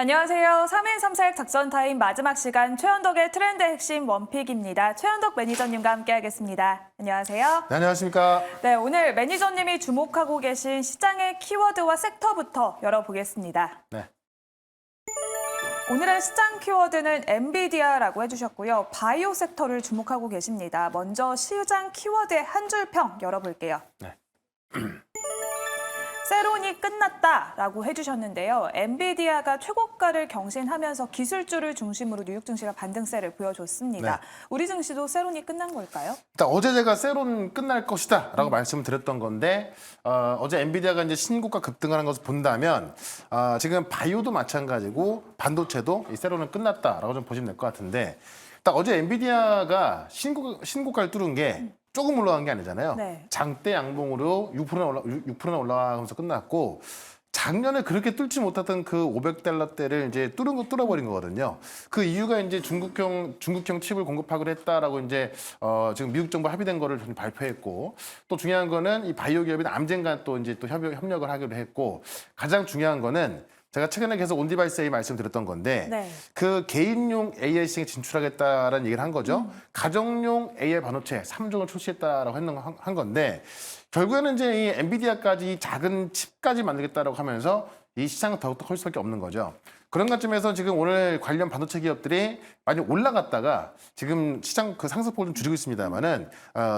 안녕하세요. 3인 3색 작전 타임 마지막 시간 최현덕의 트렌드 핵심 원픽입니다. 최현덕 매니저님과 함께하겠습니다. 안녕하세요. 네, 안녕하십니까. 네, 오늘 매니저님이 주목하고 계신 시장의 키워드와 섹터부터 열어보겠습니다. 네. 오늘의 시장 키워드는 엔비디아라고 해주셨고요. 바이오 섹터를 주목하고 계십니다. 먼저 시장 키워드의 한 줄 평 열어볼게요. 네. 세론이 끝났다라고 해주셨는데요. 엔비디아가 최고가를 경신하면서 기술주를 중심으로 뉴욕 증시가 반등세를 보여줬습니다. 네. 우리 증시도 세론이 끝난 걸까요? 일단 어제 제가 세론 끝날 것이다라고 말씀을 드렸던 건데 어제 엔비디아가 이제 신고가 급등하는 것을 본다면 지금 바이오도 마찬가지고 반도체도 이 세론은 끝났다라고 좀 보시면 될 것 같은데 딱 어제 엔비디아가 신고가를 뚫은 게 조금 올라간 게 아니잖아요. 네. 장대 양봉으로 6%나 올라가면서 끝났고 작년에 그렇게 뚫지 못했던 그 500달러대를 이제 뚫어버린 거거든요. 그 이유가 이제 중국형 칩을 공급하기로 했다라고 이제 지금 미국 정부 합의된 거를 발표했고 또 중요한 거는 이 바이오 기업인 암젠과 또 이제 또 협력을 하기로 했고 가장 중요한 거는 제가 최근에 계속 온디바이스 AI 말씀드렸던 건데 네. 그 개인용 AI 시장에 진출하겠다라는 얘기를 한 거죠. 가정용 AI 반도체 3종을 출시했다라고 한 건데 결국에는 이제 이 엔비디아까지 이 작은 칩까지 만들겠다라고 하면서 이 시장은 더욱더 커질 수밖에 없는 거죠. 그런 관점에서 지금 오늘 관련 반도체 기업들이 많이 올라갔다가 지금 시장 그 상승폭을 좀 줄이고 있습니다만은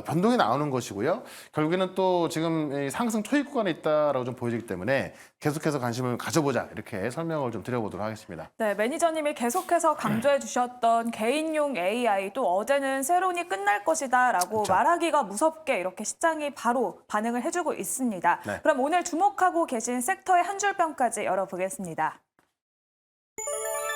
변동이 나오는 것이고요. 결국에는 또 지금 이 상승 초입 구간에 있다라고 좀 보여지기 때문에 계속해서 관심을 가져보자 이렇게 설명을 좀 드려보도록 하겠습니다. 네, 매니저님이 계속해서 강조해 주셨던 개인용 AI 또 어제는 세론이 끝날 것이다라고 그렇죠. 말하기가 무섭게 이렇게 시장이 바로 반응을 해주고 있습니다. 네. 그럼 오늘 주목하고 계신 섹터의 한 줄 평까지 열어보겠습니다.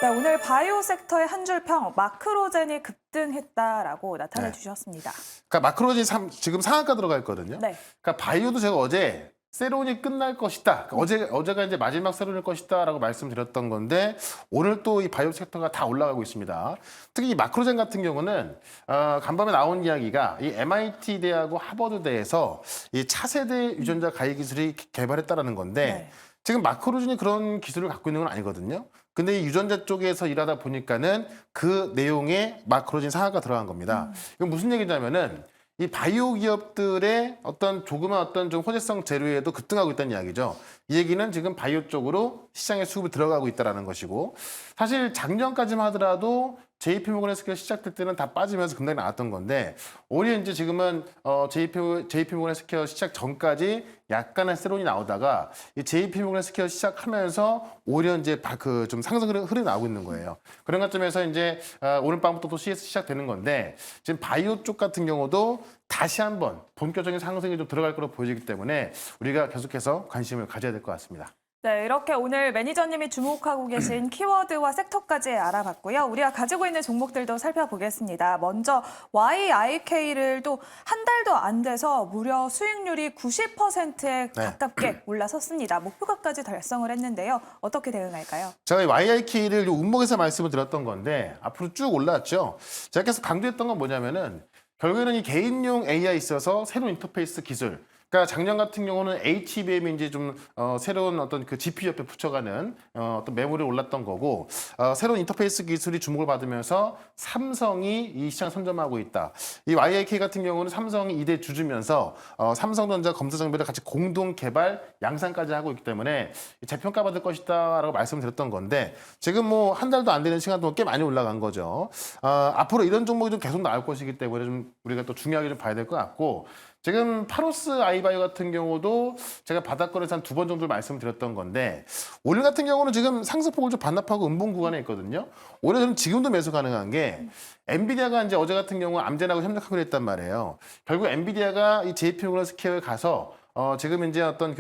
네, 오늘 바이오 섹터의 한 줄 평, 마크로젠이 급등했다라고 나타내 주셨습니다. 그러니까 마크로진 지금 상한가 들어가 있거든요. 네. 그러니까 바이오도 제가 어제 세론이 끝날 것이다. 그러니까 어제가 이제 마지막 세론일 것이다라고 말씀드렸던 건데 오늘 또 이 바이오 섹터가 다 올라가고 있습니다. 특히 이 마크로젠 같은 경우는 간밤에 나온 이야기가 이 MIT 대하고 하버드 대에서 이 차세대 유전자 가해 기술이 개발했다라는 건데 네. 지금 마크로진이 그런 기술을 갖고 있는 건 아니거든요. 근데 이 유전자 쪽에서 일하다 보니까는 그 내용에 마크로진 상하가 들어간 겁니다. 이건 무슨 얘기냐면은 이 바이오 기업들의 어떤 조그만 어떤 좀 호재성 재료에도 급등하고 있다는 이야기죠. 이 얘기는 지금 바이오 쪽으로 시장에 수급이 들어가고 있다는 것이고 사실 작년까지만 하더라도 JP모건 헬스케어 시작될 때는 다 빠지면서 급락이 나왔던 건데 오히려 이제 지금은 JP모건 헬스케어 시작 전까지 약간의 세론이 나오다가 이 JP모건 헬스케어 시작하면서 오히려 이제 그 좀 상승 흐름이 나오고 있는 거예요. 그런 관점에서 이제 오늘 밤부터 또 CS 시작되는 건데 지금 바이오 쪽 같은 경우도 다시 한번 본격적인 상승이 좀 들어갈 거로 보여지기 때문에 우리가 계속해서 관심을 가져야 될 것 같습니다. 네, 이렇게 오늘 매니저님이 주목하고 계신 키워드와 섹터까지 알아봤고요. 우리가 가지고 있는 종목들도 살펴보겠습니다. 먼저 YIK를 또 한 달도 안 돼서 무려 수익률이 90%에 가깝게 올라섰습니다. 목표가까지 달성을 했는데요. 어떻게 대응할까요? 제가 이 YIK를 운목에서 말씀을 드렸던 건데 앞으로 쭉 올라왔죠. 제가 계속 강조했던 건 뭐냐면은 결국에는 이 개인용 AI 있어서 새로운 인터페이스 기술 그러니까 작년 같은 경우는 HBM이 이제 좀 새로운 어떤 그 GPU 옆에 붙여가는 어떤 메모리 올랐던 거고 새로운 인터페이스 기술이 주목을 받으면서 삼성이 이 시장 선점하고 있다. 이 YIK 같은 경우는 삼성이 2대 주주면서 삼성전자 검사 장비를 같이 공동 개발 양산까지 하고 있기 때문에 재평가 받을 것이다라고 말씀드렸던 건데 지금 뭐 한 달도 안 되는 시간 동안 꽤 많이 올라간 거죠. 앞으로 이런 종목이 좀 계속 나올 것이기 때문에 좀 우리가 또 중요하게 좀 봐야 될 것 같고. 지금 파로스 아이바이오 같은 경우도 제가 바닥권에서 한 2번 정도 말씀드렸던 건데 오늘 같은 경우는 지금 상승폭을 좀 반납하고 음봉 구간에 있거든요. 오히려 저는 지금도 매수 가능한 게 엔비디아가 이제 어제 같은 경우 암젠하고 협력하기로 했단 말이에요. 결국 엔비디아가 이 JP모건 스퀘어에 가서 지금 이제 어떤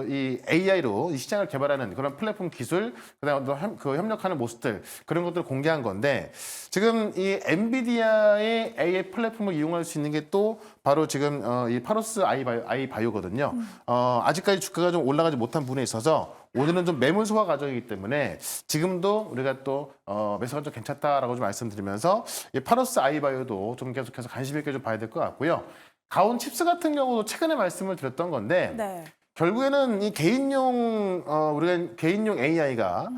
이 AI로 이 시장을 개발하는 그런 플랫폼 기술, 그다음에 그 협력하는 모습들 그런 것들을 공개한 건데 지금 이 엔비디아의 AI 플랫폼을 이용할 수 있는 게 또 바로 지금 이 파로스 아이바이오거든요. 아직까지 주가가 좀 올라가지 못한 부분에 있어서 오늘은 좀 매물 소화 과정이기 때문에 지금도 우리가 또 매수가 좀 괜찮다라고 좀 말씀드리면서 이 파로스 아이바이오도 좀 계속해서 관심 있게 좀 봐야 될 것 같고요. 가온 칩스 같은 경우도 최근에 말씀을 드렸던 건데 네. 결국에는 이 개인용 우리가 개인용 AI가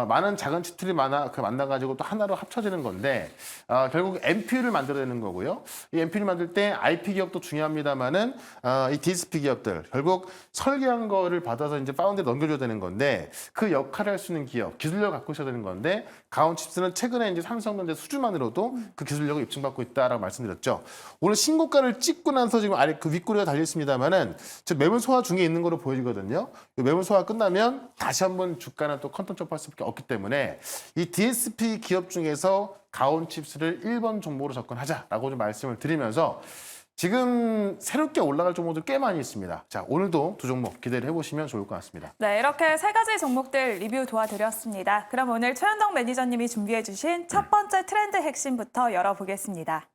많은 작은 칩들이 만나가지고 또 하나로 합쳐지는 건데 결국 NPU를 만들어내는 거고요. 이 NPU를 만들 때 IP 기업도 중요합니다만은 이 DSP 기업들 결국 설계한 거를 받아서 이제 파운드에 넘겨줘야 되는 건데 그 역할을 할 수 있는 기업 기술력을 갖고 있어야 되는 건데 가온칩스는 최근에 이제 삼성전자 수주만으로도 그 기술력을 입증받고 있다라고 말씀드렸죠. 오늘 신고가를 찍고 나서 지금 아래 그 윗꼬리가 달려 있습니다만은 매물 소화 중에 있는 거로 보이거든요. 이 매물 소화 끝나면 다시 한번 주가는 또 컨텀 점프할 수밖에 없기 때문에 이 DSP 기업 중에서 가온칩스를 1번 종목으로 접근하자라고 좀 말씀을 드리면서 지금 새롭게 올라갈 종목들 꽤 많이 있습니다. 자, 오늘도 두 종목 기대를 해보시면 좋을 것 같습니다. 네, 이렇게 세 가지 종목들 리뷰 도와드렸습니다. 그럼 오늘 최현정 매니저님이 준비해 주신 첫 번째 트렌드 핵심부터 열어보겠습니다.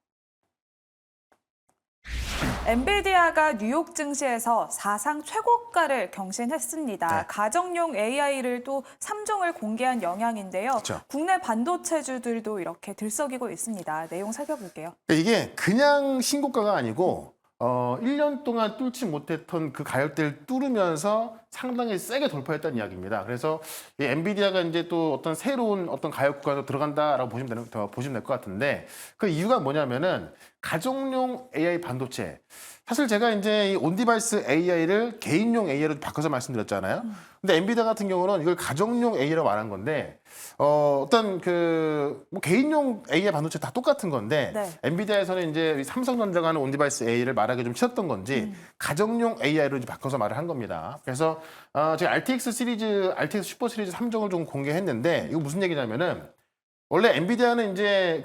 엔비디아가 뉴욕 증시에서 사상 최고가를 경신했습니다. 네. 가정용 AI를 또 3종을 공개한 영향인데요. 그렇죠. 국내 반도체주들도 이렇게 들썩이고 있습니다. 내용 살펴볼게요. 이게 그냥 신고가가 아니고 1년 동안 뚫지 못했던 그 가격대를 뚫으면서 상당히 세게 돌파했다는 이야기입니다. 그래서 이 엔비디아가 이제 또 어떤 새로운 어떤 가격 구간으로 들어간다라고 보시면 될 것 같은데 그 이유가 뭐냐면은 가정용 AI 반도체. 사실 제가 이제 이 온디바이스 AI를 개인용 AI로 바꿔서 말씀드렸잖아요. 근데 엔비디아 같은 경우는 이걸 가정용 AI라고 말한 건데 어떤 뭐 개인용 AI 반도체 다 똑같은 건데 네. 엔비디아에서는 이제 삼성전자가 하는 온디바이스 AI를 말하기 좀 싫었던 건지 가정용 AI로 이제 바꿔서 말을 한 겁니다. 그래서 제가 RTX 슈퍼 시리즈 3종을 좀 공개했는데 이거 무슨 얘기냐면은 원래 엔비디아는 이제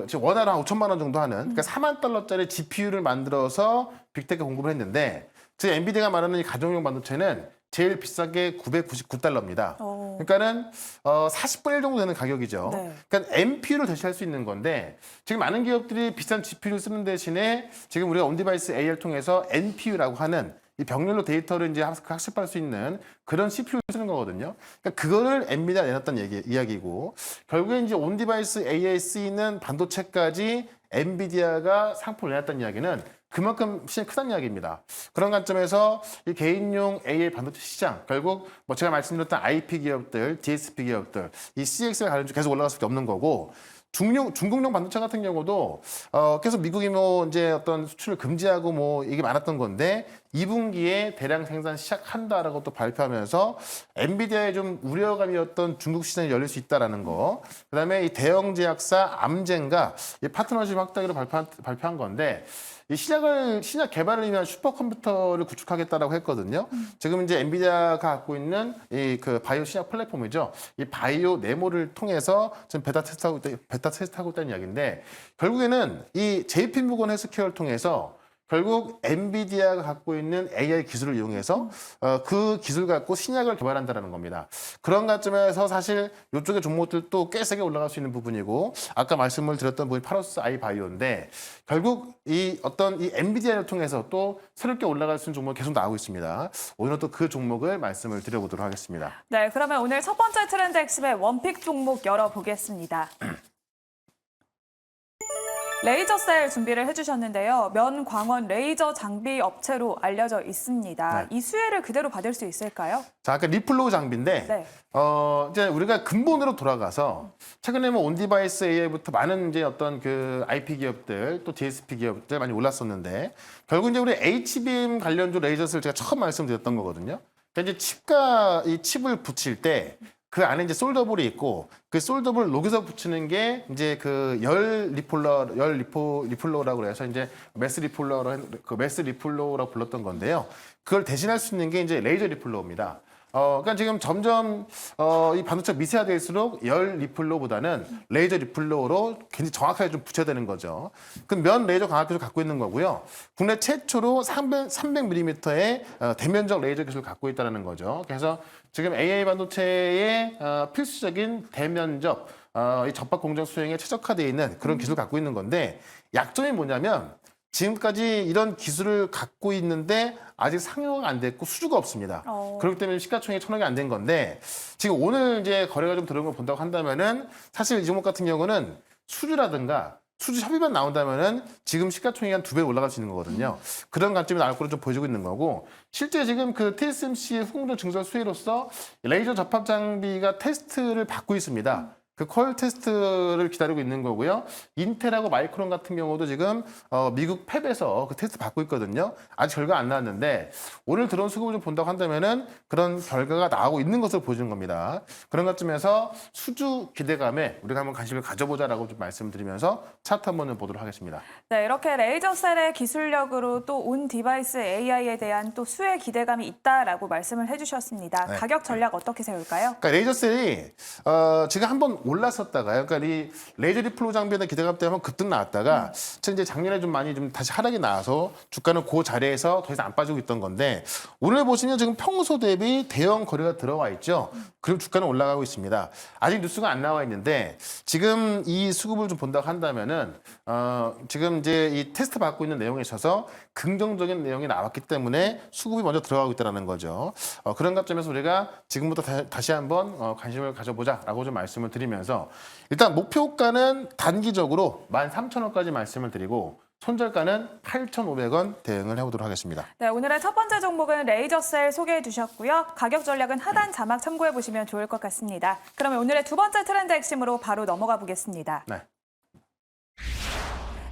지금 원화로 한 5천만 원 정도 하는 그러니까 4만 달러짜리 GPU를 만들어서 빅테크 공급을 했는데 지금 엔비디아가 말하는 이 가정용 반도체는 제일 비싸게 999달러입니다. 그러니까는 40분의 1 정도 되는 가격이죠. 네. 그러니까 NPU를 대체할 수 있는 건데 지금 많은 기업들이 비싼 GPU를 쓰는 대신에 지금 우리가 온디바이스 AI를 통해서 NPU라고 하는 이 병렬로 데이터를 이제 학습할 수 있는 그런 CPU를 쓰는 거거든요. 그러니까 그거를 엔비디아 내놨다는 이야기고 결국에 이제 온디바이스 AI에 쓰이는 반도체까지 엔비디아가 상품을 내놨다는 이야기는 그만큼 시장이 크다는 이야기입니다. 그런 관점에서 이 개인용 AI 반도체 시장 결국 뭐 제가 말씀드렸던 IP 기업들, DSP 기업들 이 CX가 가는 쪽 계속 올라갈 수밖에 없는 거고 중국용 반도체 같은 경우도 계속 미국이 뭐 이제 어떤 수출을 금지하고 뭐 이게 많았던 건데 2분기에 대량 생산 시작한다라고 또 발표하면서 엔비디아에 좀 우려감이었던 중국 시장이 열릴 수 있다라는 거. 그다음에 이 대형 제약사 암젠과 이 파트너십 확대를 발표한 건데 이 신약 개발을 위한 슈퍼컴퓨터를 구축하겠다라고 했거든요. 지금 이제 엔비디아가 갖고 있는 이 바이오 신약 플랫폼이죠. 이 바이오 네모를 통해서 지금 베타 테스트하고 있다는 이야기인데 결국에는 이 JP 모건 헬스케어를 통해서 결국 엔비디아가 갖고 있는 AI 기술을 이용해서 그 기술 갖고 신약을 개발한다는 겁니다. 그런 관점에서 사실 이쪽의 종목들도 꽤 세게 올라갈 수 있는 부분이고 아까 말씀을 드렸던 부분이 파로스 아이 바이오인데 결국 이 엔비디아를 통해서 또 새롭게 올라갈 수 있는 종목이 계속 나오고 있습니다. 오늘은 또 그 종목을 말씀을 드려보도록 하겠습니다. 네, 그러면 오늘 첫 번째 트렌드 핵심의 원픽 종목 열어보겠습니다. 레이저 셀 준비를 해주셨는데요. 면광원 레이저 장비 업체로 알려져 있습니다. 네. 이 수혜를 그대로 받을 수 있을까요? 자, 아까 리플로우 장비인데 네. 이제 우리가 근본으로 돌아가서 최근에 뭐 온디바이스 AI부터 많은 이제 어떤 그 IP 기업들 또 DSP 기업들 많이 올랐었는데 결국 이제 우리 HBM 관련주 레이저를 제가 처음 말씀드렸던 거거든요. 그러니까 이제 이 칩을 붙일 때 그 안에 이제 솔더볼이 있고 그 솔더볼 녹여서 붙이는 게 이제 열 리플러라고 그래서 이제 매스 리플러라고 불렀던 건데요. 그걸 대신할 수 있는 게 이제 레이저 리플러입니다. 그러니까 지금 점점 이 반도체 미세화될수록 열 리플러보다는 레이저 리플러로 굉장히 정확하게 좀 붙여야 되는 거죠. 그 면 레이저 광학 기술 갖고 있는 거고요. 국내 최초로 300mm의 대면적 레이저 기술을 갖고 있다는 거죠. 그래서 지금 AI 반도체의 필수적인 대면적 이 접합 공정 수행에 최적화되어 있는 그런 기술을 갖고 있는 건데 약점이 뭐냐면 지금까지 이런 기술을 갖고 있는데 아직 상용화가 안 됐고 수주가 없습니다. 그렇기 때문에 시가총액이 1,000억이 안 된 건데 지금 오늘 이제 거래가 좀 들어온 걸 본다고 한다면은 사실 이 종목 같은 경우는 수주라든가 수주 협의만 나온다면은 지금 시가총액이 한 2배 올라갈 수 있는 거거든요. 그런 관점이 나올 거로 좀 보여지고 있는 거고 실제 지금 그 TSMC의 후공정 증설 수혜로서 레이저 접합 장비가 테스트를 받고 있습니다. 그 퀄 테스트를 기다리고 있는 거고요. 인텔하고 마이크론 같은 경우도 지금 미국 팹에서 그 테스트 받고 있거든요. 아직 결과 안 나왔는데 오늘 들어온 수급을 좀 본다고 한다면은 그런 결과가 나오고 있는 것으로 보여지는 겁니다. 그런 것쯤에서 수주 기대감에 우리가 한번 관심을 가져보자라고 좀 말씀드리면서 차트 한번 보도록 하겠습니다. 네, 이렇게 레이저셀의 기술력으로 또 온 디바이스 AI에 대한 또 수혜 기대감이 있다라고 말씀을 해주셨습니다. 네. 가격 전략 어떻게 세울까요? 그러니까 레이저셀이 지금 한번 올랐었다가요. 그러니까 이 레이저 디플로 장비에 대한 기대감 때문에 급등 나왔다가 이제 작년에 좀 많이 좀 다시 하락이 나와서 주가는 그 자리에서 더 이상 안 빠지고 있던 건데 오늘 보시면 지금 평소 대비 대형 거래가 들어와 있죠. 그리고 주가는 올라가고 있습니다. 아직 뉴스가 안 나와 있는데 지금 이 수급을 좀 본다고 한다면은 지금 이제 이 테스트 받고 있는 내용에 있어서 긍정적인 내용이 나왔기 때문에 수급이 먼저 들어가고 있다는 거죠. 그런 관점에서 우리가 지금부터 다시 한번 관심을 가져보자라고 좀 말씀을 드리면서 일단 목표가는 단기적으로 13,000원까지 말씀을 드리고 손절가는 8,500원 대응을 해보도록 하겠습니다. 네, 오늘의 첫 번째 종목은 레이저셀 소개해 주셨고요. 가격 전략은 하단 자막 참고해 보시면 좋을 것 같습니다. 그러면 오늘의 두 번째 트렌드 핵심으로 바로 넘어가 보겠습니다. 네.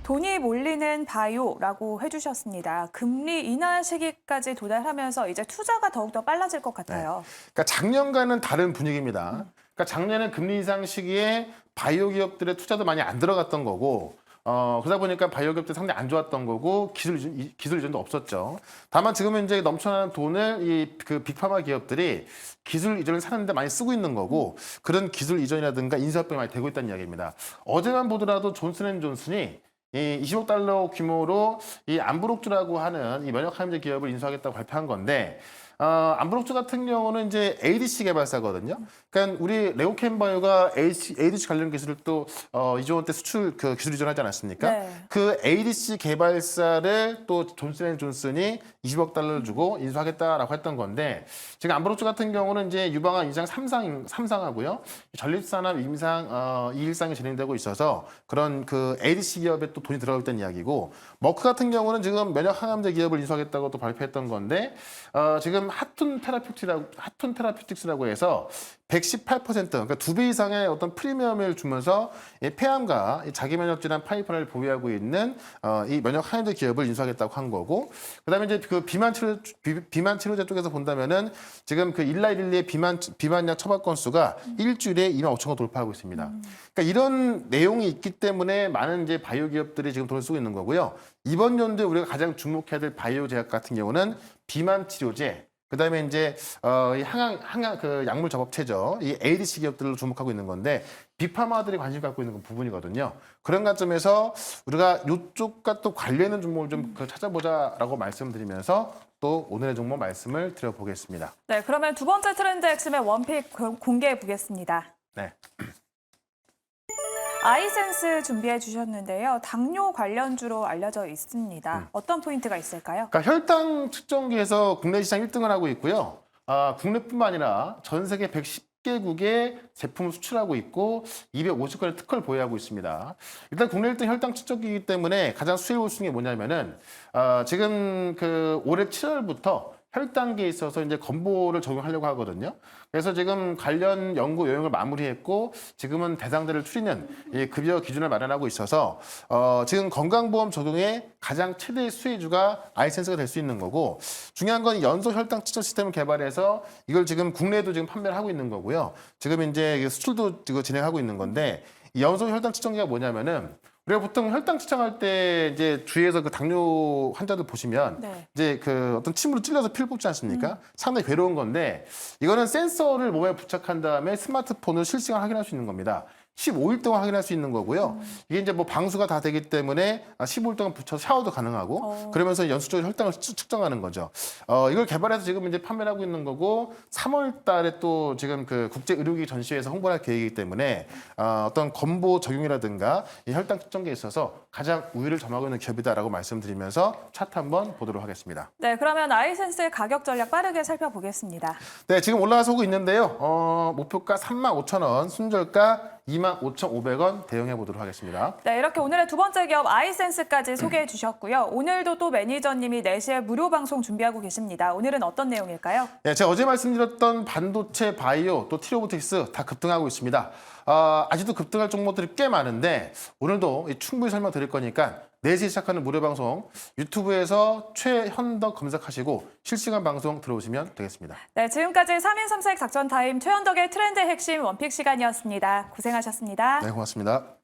돈이 몰리는 바이오라고 해주셨습니다. 금리 인하 시기까지 도달하면서 이제 투자가 더욱더 빨라질 것 같아요. 그러니까 작년과는 다른 분위기입니다. 그러니까 작년에 금리 인상 시기에 바이오 기업들의 투자도 많이 안 들어갔던 거고 그러다 보니까 바이오 기업들 상당히 안 좋았던 거고 기술 이전도 없었죠. 다만 지금은 이제 넘쳐나는 돈을 이 그 빅파마 기업들이 기술 이전을 사는데 많이 쓰고 있는 거고 그런 기술 이전이라든가 인수합병이 많이 되고 있다는 이야기입니다. 어제만 보더라도 존슨앤존슨이 이 20억 달러 규모로 이 암브록주라고 하는 이 면역 항암제 기업을 인수하겠다고 발표한 건데 암브록주 같은 경우는 이제 ADC 개발사거든요. 그러니까 우리 레오캠바이오가 ADC 관련 기술을 또 이조원 때 수출 그 기술 이전하지 않았습니까? 네. 그 ADC 개발사를 또 존슨앤존슨이 20억 달러를 주고 인수하겠다라고 했던 건데 지금 암브록주 같은 경우는 이제 유방암 2상 3상하고요. 전립선암 임상 2일상이 진행되고 있어서 그런 그 ADC 기업에 또 돈이 들어가고 있다는 이야기고 머크 같은 경우는 지금 면역 항암제 기업을 인수하겠다고 또 발표했던 건데 지금 하툰 테라퓨틱스라고 해서 118% 그러니까 2배 이상의 어떤 프리미엄을 주면서 이 폐암과 이 자기 면역 질환 파이프라인을 보유하고 있는 이 면역 항암제 기업을 인수하겠다고 한 거고 그다음에 이제 그 비만 치료제 쪽에서 본다면은 지금 그 일라이릴리의 비만약 처방 건수가 일주일에 25,000건 돌파하고 있습니다. 그러니까 이런 내용이 있기 때문에 많은 이제 바이오 기업들이 지금 돈을 쓰고 있는 거고요. 이번 연도에 우리가 가장 주목해야 될 바이오 제약 같은 경우는 비만 치료제 그다음에 이제 이 항암 그 약물 작업체죠. 이 ADC 기업들로 주목하고 있는 건데 빅파마들이 관심 갖고 있는 부분이거든요. 그런 관점에서 우리가 이쪽과 또 관련된 종목을 좀 찾아보자라고 말씀드리면서 또 오늘의 종목 말씀을 드려보겠습니다. 네, 그러면 두 번째 트렌드 핵심의 원픽 공개해 보겠습니다. 네. 아이센스 준비해 주셨는데요. 당뇨 관련주로 알려져 있습니다. 어떤 포인트가 있을까요? 그러니까 혈당 측정기에서 국내 시장 1등을 하고 있고요. 국내뿐만 아니라 전 세계 110개국에 제품을 수출하고 있고 250건의 특허를 보유하고 있습니다. 일단 국내 1등 혈당 측정기이기 때문에 가장 수혜 우승이 뭐냐면은 지금 그 올해 7월부터 혈당계에 있어서 이제 건보를 적용하려고 하거든요. 그래서 지금 관련 연구 요령을 마무리했고 지금은 대상자를 추리는 이 급여 기준을 마련하고 있어서 지금 건강보험 적용의 가장 최대 수혜주가 아이센스가 될 수 있는 거고 중요한 건 연소 혈당 측정 시스템을 개발해서 이걸 지금 국내에도 지금 판매를 하고 있는 거고요. 지금 이제 수출도 지금 진행하고 있는 건데 이 연소 혈당 측정기가 뭐냐면은 우리가 보통 혈당 측정할 때 이제 주위에서 그 당뇨 환자들 보시면 네. 이제 그 어떤 침으로 찔려서 피를 뽑지 않습니까? 상당히 괴로운 건데 이거는 센서를 몸에 부착한 다음에 스마트폰으로 실시간 확인할 수 있는 겁니다. 15일 동안 확인할 수 있는 거고요. 이게 이제 뭐 방수가 다 되기 때문에 15일 동안 붙여서 샤워도 가능하고 그러면서 연수적으로 혈당을 측정하는 거죠. 이걸 개발해서 지금 이제 판매를 하고 있는 거고 3월 달에 또 지금 그 국제 의료기기 전시회에서 홍보를 할 계획이기 때문에 어떤 건보 적용이라든가 이 혈당 측정기에 있어서 가장 우위를 점하고 있는 기업이다라고 말씀드리면서 차트 한번 보도록 하겠습니다. 네, 그러면 아이센스의 가격 전략 빠르게 살펴보겠습니다. 네, 지금 올라가서 오고 있는데요. 목표가 35,000원, 순절가 25,500원 대응해 보도록 하겠습니다. 네, 이렇게 오늘의 두 번째 기업 아이센스까지 소개해 주셨고요. 오늘도 또 매니저님이 4시에 무료 방송 준비하고 계십니다. 오늘은 어떤 내용일까요? 네, 제가 어제 말씀드렸던 반도체, 바이오, 또 티로보틱스 다 급등하고 있습니다. 아직도 급등할 종목들이 꽤 많은데 오늘도 충분히 설명드릴 거니까 4시에 시작하는 무료 방송 유튜브에서 최현덕 검색하시고 실시간 방송 들어오시면 되겠습니다. 네, 지금까지 3인 3색 작전 타임 최현덕의 트렌드 핵심 원픽 시간이었습니다. 고생하셨습니다. 네, 고맙습니다.